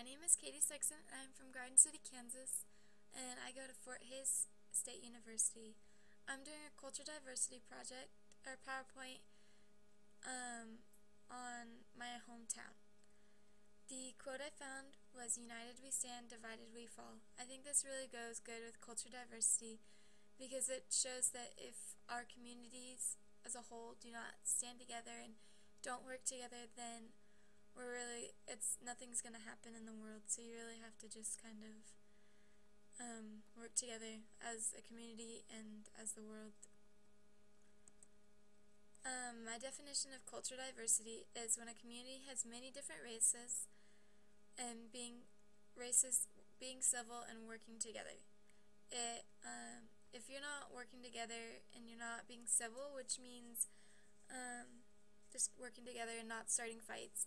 name is Sexson, and I'm from Garden City, Kansas, and I go to Fort Hays State University. I'm doing a culture diversity project, or PowerPoint, on my hometown. The quote I found was, "United we stand, divided we fall." I think this really goes good with culture diversity because it shows that if our communities as a whole do not stand together and don't work together, then nothing's gonna happen in the world. So you really have to just kind of work together as a community and as the world. My definition of culture diversity is when a community has many different races and being civil and working together. If you're not working together and you're not being civil, which means just working together and not starting fights,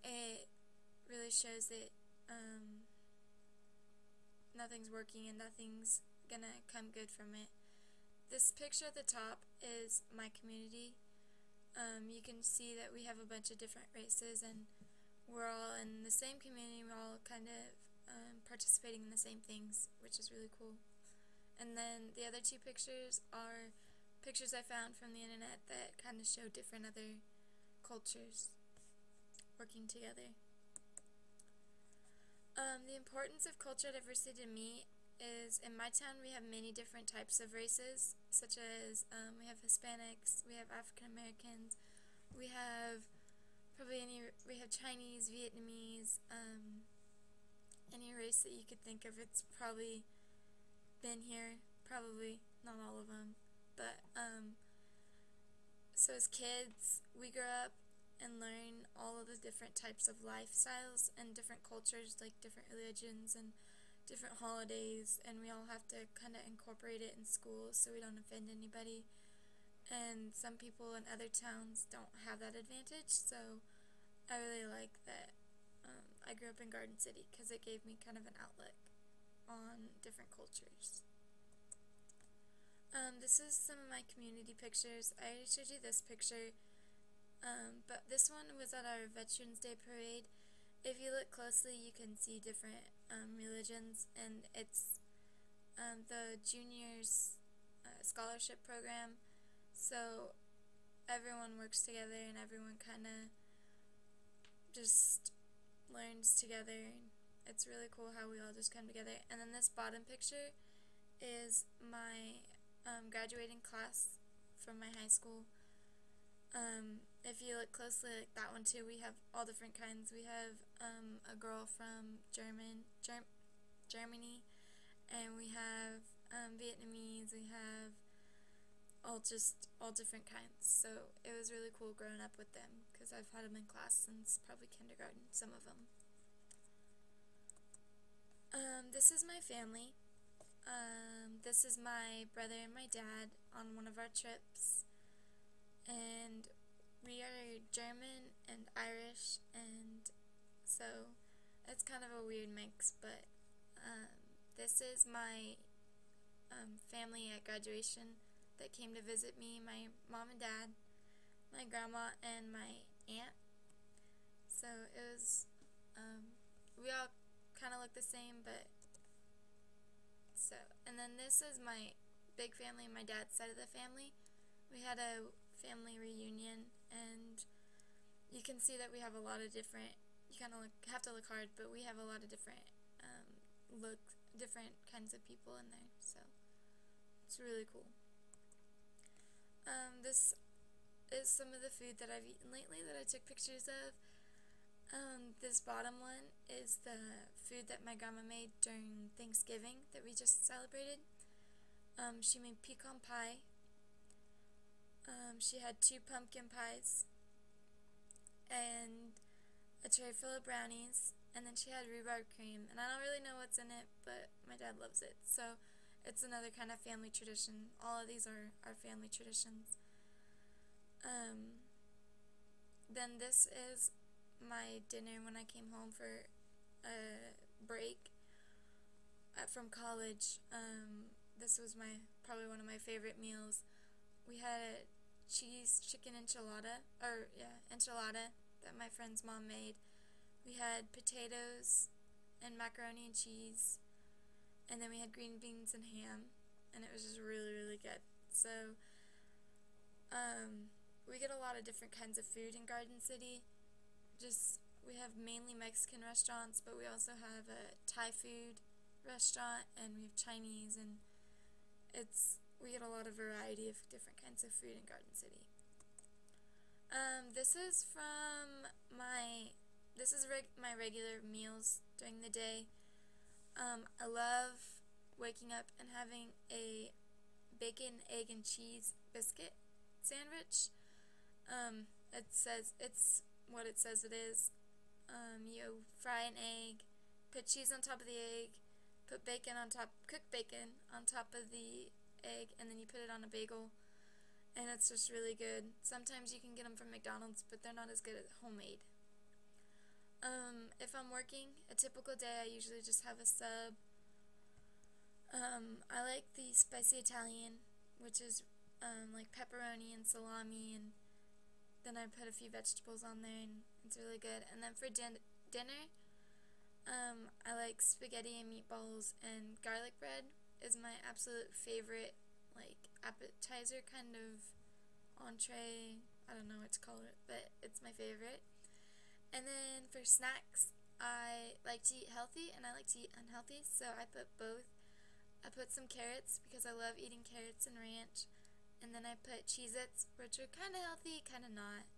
it really shows that nothing's working and nothing's gonna come good from it. This picture at the top is my community. You can see that we have a bunch of different races and we're all in the same community. We're all kind of participating in the same things, which is really cool. And then the other two pictures are pictures I found from the internet that kind of show different other cultures working together. The importance of cultural diversity to me is, in my town we have many different types of races, such as we have Hispanics, we have African Americans, we have Chinese, Vietnamese, any race that you could think of. It's probably been here, probably not all of them, but so as kids we grow up and learn all of the different types of lifestyles and different cultures, like different religions and different holidays, and we all have to kind of incorporate it in school so we don't offend anybody. And some people in other towns don't have that advantage, so I really like that I grew up in Garden City because it gave me kind of an outlook on different cultures. This is some of my community pictures. I already showed you this picture, but this one was at our Veterans Day parade. If you look closely, you can see different religions, and it's the juniors scholarship program, so everyone works together and everyone kind of just learns together. It's really cool how we all just come together. And then this bottom picture is my graduating class from my high school. If you look closely, like that one too, we have all different kinds. We have a girl from Germany, and we have Vietnamese. We have all different kinds. So it was really cool growing up with them because I've had them in class since probably kindergarten, some of them. This is my family. This is my brother and my dad on one of our trips, and we are German and Irish, and so it's kind of a weird mix, but this is my family at graduation that came to visit me, my mom and dad, my grandma, and my aunt. So it was, we all kind of look the same, but and then this is my big family, my dad's side of the family. We had a family reunion, and you can see that we have a lot of different, you kind of have to look hard, but we have a lot of different different kinds of people in there, so it's really cool. This is some of the food that I've eaten lately that I took pictures of. This bottom one is the food that my grandma made during Thanksgiving that we just celebrated. She made pecan pie. She had 2 pumpkin pies and a tray full of brownies, and then she had rhubarb cream, and I don't really know what's in it, but my dad loves it, so it's another kind of family tradition. All of these are our family traditions. Then this is my dinner when I came home for a break from college. This was probably one of my favorite meals. We had a cheese chicken enchilada that my friend's mom made. We had potatoes and macaroni and cheese, and then we had green beans and ham, and it was just really, really good. So, we get a lot of different kinds of food in Garden City. We have mainly Mexican restaurants, but we also have a Thai food restaurant, and we have Chinese, and we get a lot of variety of different kinds of food in Garden City. This is my regular meals during the day. I love waking up and having a bacon, egg, and cheese biscuit sandwich. It's what it says it is. You fry an egg, put cheese on top of the egg, cook bacon on top of the egg, and then you put it on a bagel, and it's just really good. Sometimes you can get them from McDonald's, but they're not as good as homemade. If I'm working a typical day, I usually just have a sub. I like the spicy Italian, which is like pepperoni and salami, and then I put a few vegetables on there, and it's really good. And then for dinner, I like spaghetti and meatballs, and garlic bread is my absolute favorite, like, appetizer kind of entree. I don't know what to call it, but it's my favorite. And then for snacks, I like to eat healthy and I like to eat unhealthy, so I put both. I put some carrots because I love eating carrots and ranch, and then I put Cheez-Its, which are kind of healthy, kind of not,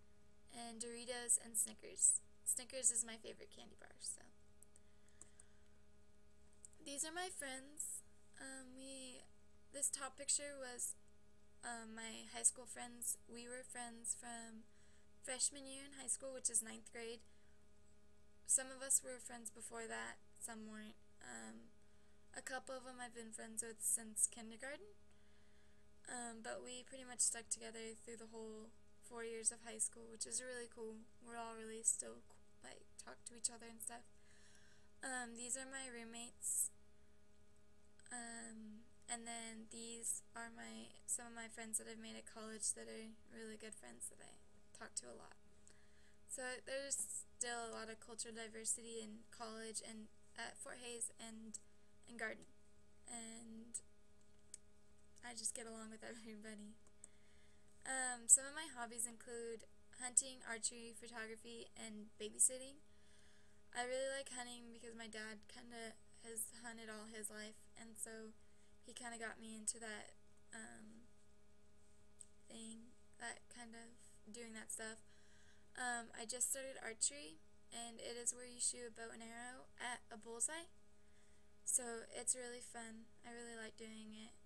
and Doritos and Snickers. Snickers is my favorite candy bar, so. These are my friends. This top picture was my high school friends. We were friends from freshman year in high school, which is 9th grade. Some of us were friends before that, some weren't. A couple of them I've been friends with since kindergarten, but we pretty much stuck together through the whole 4 years of high school, which is really cool. We're all really still, like, talk to each other and stuff. These are my roommates, and then these are some of my friends that I've made at college that are really good friends that I talk to a lot. So there's still a lot of cultural diversity in college and at Fort Hays and in Garden, and I just get along with everybody. Some of my hobbies include hunting, archery, photography, and babysitting. I really like hunting because my dad kind of has hunted all his life, and so he kind of got me into that thing, that kind of doing that stuff. I just started archery, and it is where you shoot a bow and arrow at a bullseye, so it's really fun. I really like doing it.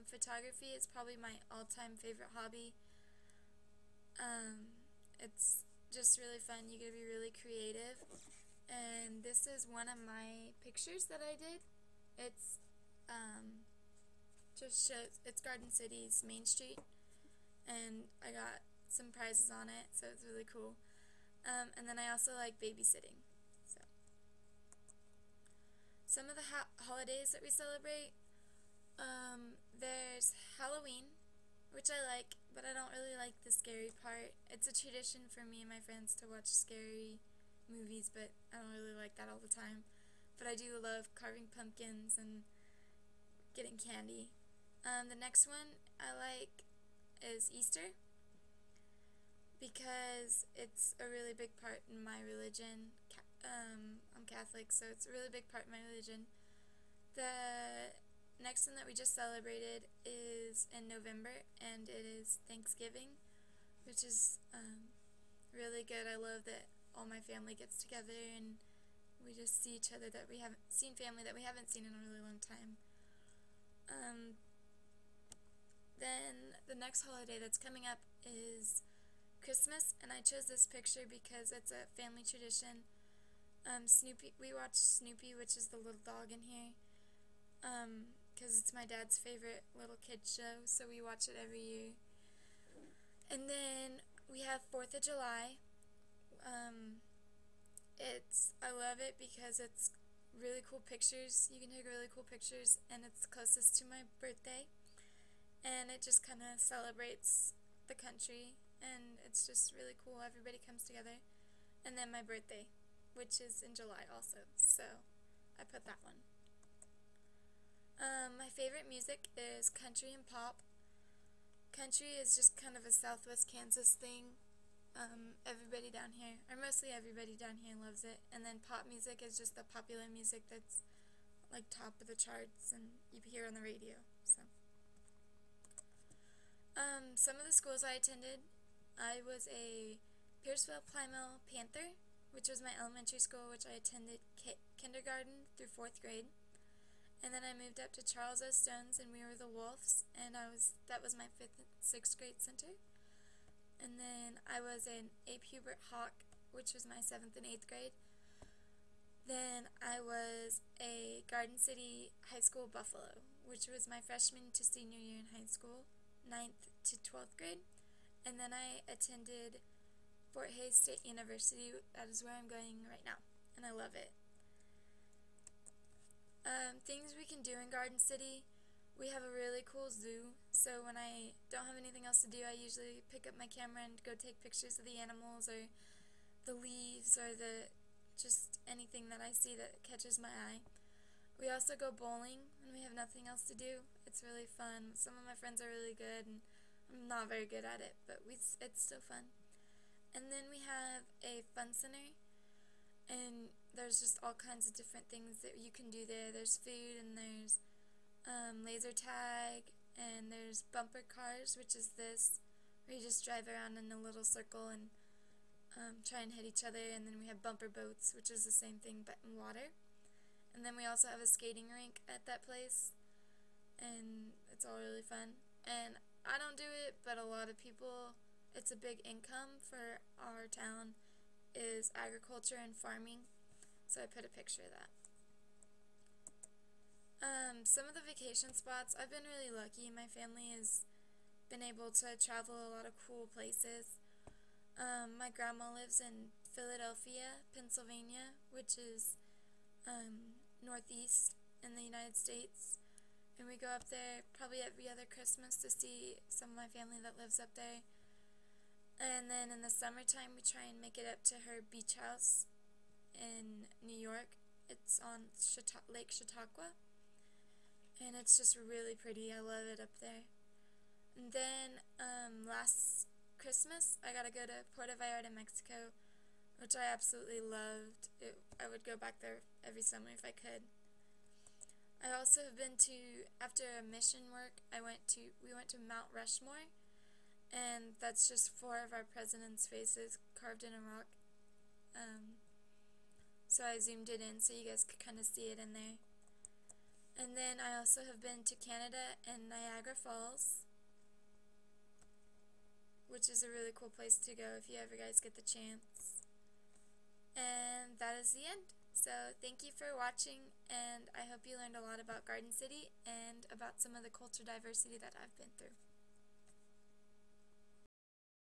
Photography is probably my all-time favorite hobby. It's just really fun. You get to be really creative, and this is one of my pictures that I did. It's just shows, it's Garden City's Main Street, and I got some prizes on it, so it's really cool. And then I also like babysitting. So some of the holidays that we celebrate, there's Halloween, which I like, but I don't really like the scary part. It's a tradition for me and my friends to watch scary movies, but I don't really like that all the time. But I do love carving pumpkins and getting candy. The next one I like is Easter, because it's a really big part in my religion. I'm Catholic, so it's a really big part in my religion. The next one that we just celebrated is in November, and it is Thanksgiving, which is really good. I love that all my family gets together and we just see each other, that we haven't seen, family that we haven't seen in a really long time. Then the next holiday that's coming up is Christmas, and I chose this picture because it's a family tradition. We watch Snoopy, which is the little dog in here, because it's my dad's favorite little kid show, so we watch it every year. And then we have 4th of July. I love it because it's really cool pictures. You can take really cool pictures, and it's closest to my birthday, and it just kind of celebrates the country, and it's just really cool. Everybody comes together. And then my birthday, which is in July also. so I put that one. My favorite music is country and pop. Country is just kind of a Southwest Kansas thing. Everybody down here, or mostly everybody down here, loves it. And then pop music is just the popular music that's like top of the charts and you hear on the radio. So, some of the schools I attended, I was a Pierceville Plymouth Panther, which was my elementary school, which I attended kindergarten through 4th grade. And then I moved up to Charles O. Stone's, and we were the Wolves, and that was my 5th and 6th grade center. And then I was an A. Hubert Hawk, which was my 7th and 8th grade. Then I was a Garden City High School Buffalo, which was my freshman to senior year in high school, 9th to 12th grade. And then I attended Fort Hays State University. That is where I'm going right now, and I love it. Things we can do in Garden City. We have a really cool zoo, so when I don't have anything else to do, I usually pick up my camera and go take pictures of the animals or the leaves or just anything that I see that catches my eye. We also go bowling when we have nothing else to do. It's really fun. Some of my friends are really good, and I'm not very good at it, but it's still fun. And then we have a fun center, and there's just all kinds of different things that you can do there. There's food, and there's laser tag, and there's bumper cars, which is this, where you just drive around in a little circle and try and hit each other. And then we have bumper boats, which is the same thing but in water. And then we also have a skating rink at that place, and it's all really fun. And I don't do it, but a lot of people, it's a big income for our town, is agriculture and farming, so I put a picture of that. Some of the vacation spots, I've been really lucky. My family has been able to travel a lot of cool places. My grandma lives in Philadelphia, Pennsylvania, which is northeast in the United States, and we go up there probably every other Christmas to see some of my family that lives up there. And then in the summertime, we try and make it up to her beach house in New York. It's on Lake Chautauqua, and it's just really pretty. I love it up there. And then last Christmas, I got to go to Puerto Vallarta, Mexico, which I absolutely loved. I would go back there every summer if I could. I also have been to, after a mission work, we went to Mount Rushmore, and that's just 4 of our presidents' faces carved in a rock. So I zoomed it in so you guys could kind of see it in there. And then I also have been to Canada and Niagara Falls, which is a really cool place to go if you ever guys get the chance. And that is the end. So thank you for watching, and I hope you learned a lot about Garden City and about some of the culture diversity that I've been through.